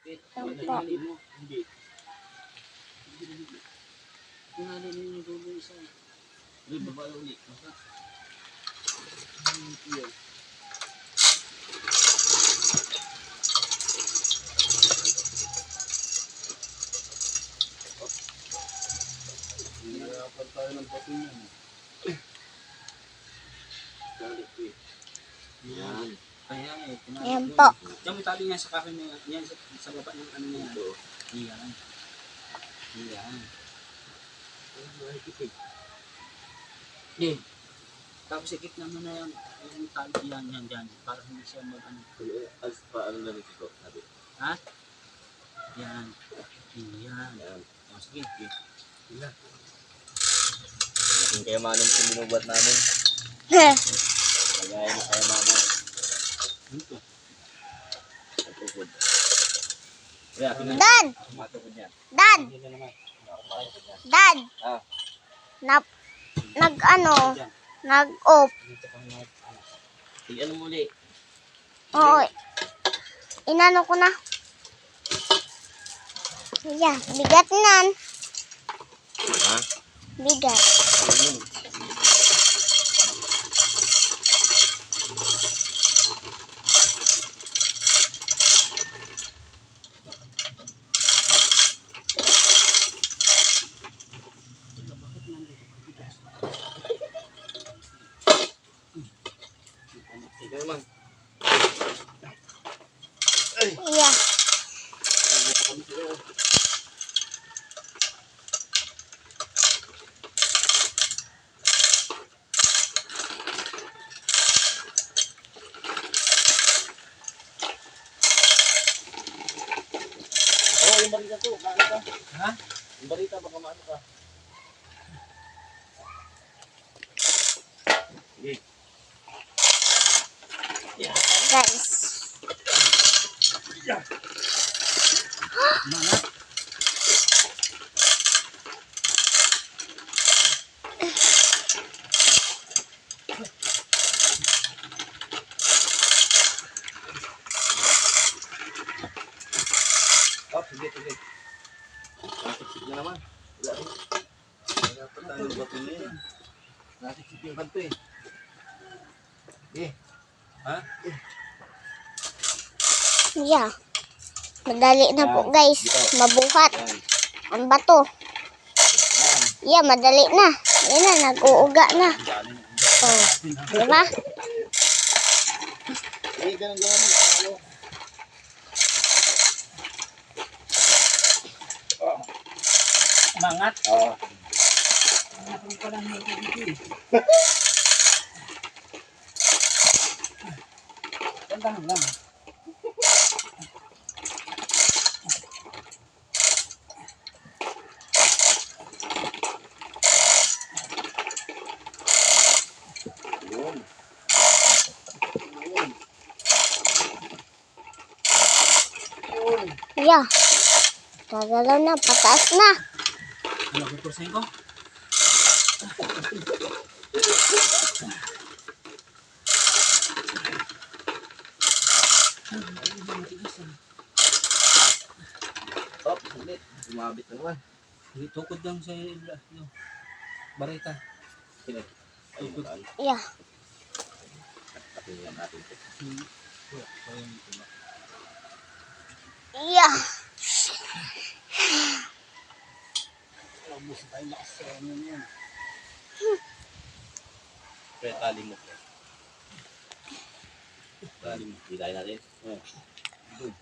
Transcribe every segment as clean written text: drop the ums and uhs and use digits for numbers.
Yan po. Hindi. Tinali niyo yung dulo isa. Hindi, baba ulit. Basta. Yan. Hirapan tayo ng bato niyan. Yan. Kaya Yan po. diyan mo tali niya sa kahoy niya. Yan sa baba ng ano niya. Yan. Yan. Yan. Tapos ikit naman na yan. Yung tali yan. Para hindi siya mag-ano. Paano na rin ito? Ha? Yan. Yan. Oh, sige. Yan. Yung kayamanan yung binubuhat namin. Kaya yung kayamanan. Ito. Natukod. Kaya, Dan! matukod niya. Dan! Yan na naman. Dan! Ah. Nag-off. Dito kami ano. Sige, ano muli? Oo. Inano ko na. Yeah, bigat nan. Ha? Bigat. Sige naman. Yeah. Oh, yung barita to. Maano ka? Ha? Yung barita, baka maano ka. Sige. Guys. Mana? Oh, sige. Nasiksik na naman. Wala rin. Wala pa tayong bato na yan. Nasiksik yung kanto eh. Sige. Ha? Yeah. Madali na po guys. Mabuhat. Yan. Ang bato. Yeah, madali na. Yan na, nag-uuga na. Oh, diba? Eh, ganun. Ano? Mangat. Oo. Mangat pa lang yung dito. Tandahan lang. Yun. Yeah. Tagalaw na, pataas na. Ano, kukursahin ko? Oh, ulit. Umabit na naman. Tukod lang sa barita. Sige. Tukod. Yeah. Tatingnan natin ito. Yeah. Ubus tayo lakas sa ano yan. Pre, tali mo. Tali mo. Hilahin natin. Oh. Doon.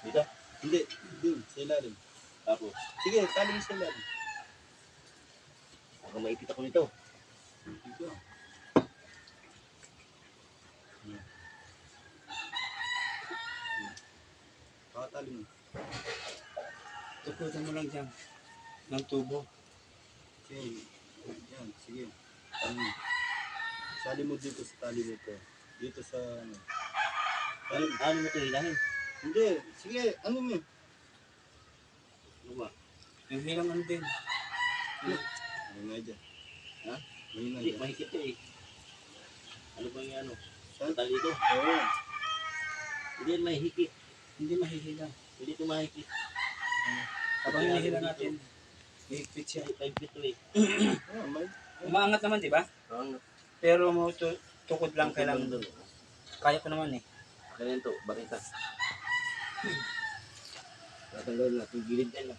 Dito? Hindi, doon, sa ilalim. Tapos. Sige, tali mo sa ilalim. Baka maipit ako nito. Dito. Pakatali mo. Tukutan mo lang dyan. Ng tubo. Okay. Yan, sige. Sali mo dito sa tali mo ito. Dito sa ano. Ano mo ito hilahin? Hindi, sige, ano mo? Ano ba? Yung hilang ano din. Ano nga dyan? Ha? Mahina Hindi, dyan. mahigit eh. Ano ba yung ano? Saan? Tali ito. Oo. Hindi yan mahihikit. Hindi mahihila. Hindi ito makikita. Habang hinihila natin, hihigpit siya. 5 feet to eh. May. Umaangat naman, di ba? Pero mo tukod lang kailangan. doon. Kaya ko naman eh. Ganyan to, bakita. Tatanggalin natin gilid yan.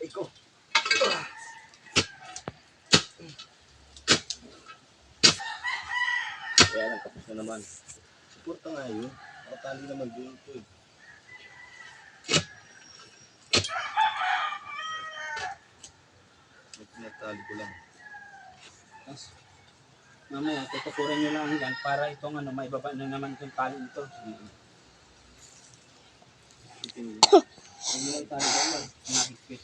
Iko. Kaya lang, tapos na naman. Suporta nga yun. Nakatali naman doon ito eh. Natali ko lang. Tapos, mamaya, tutukurin nyo lang yan para itong ano, maibaba na naman itong tali ito. Huwag nyo lang tali dyan, mahigpit.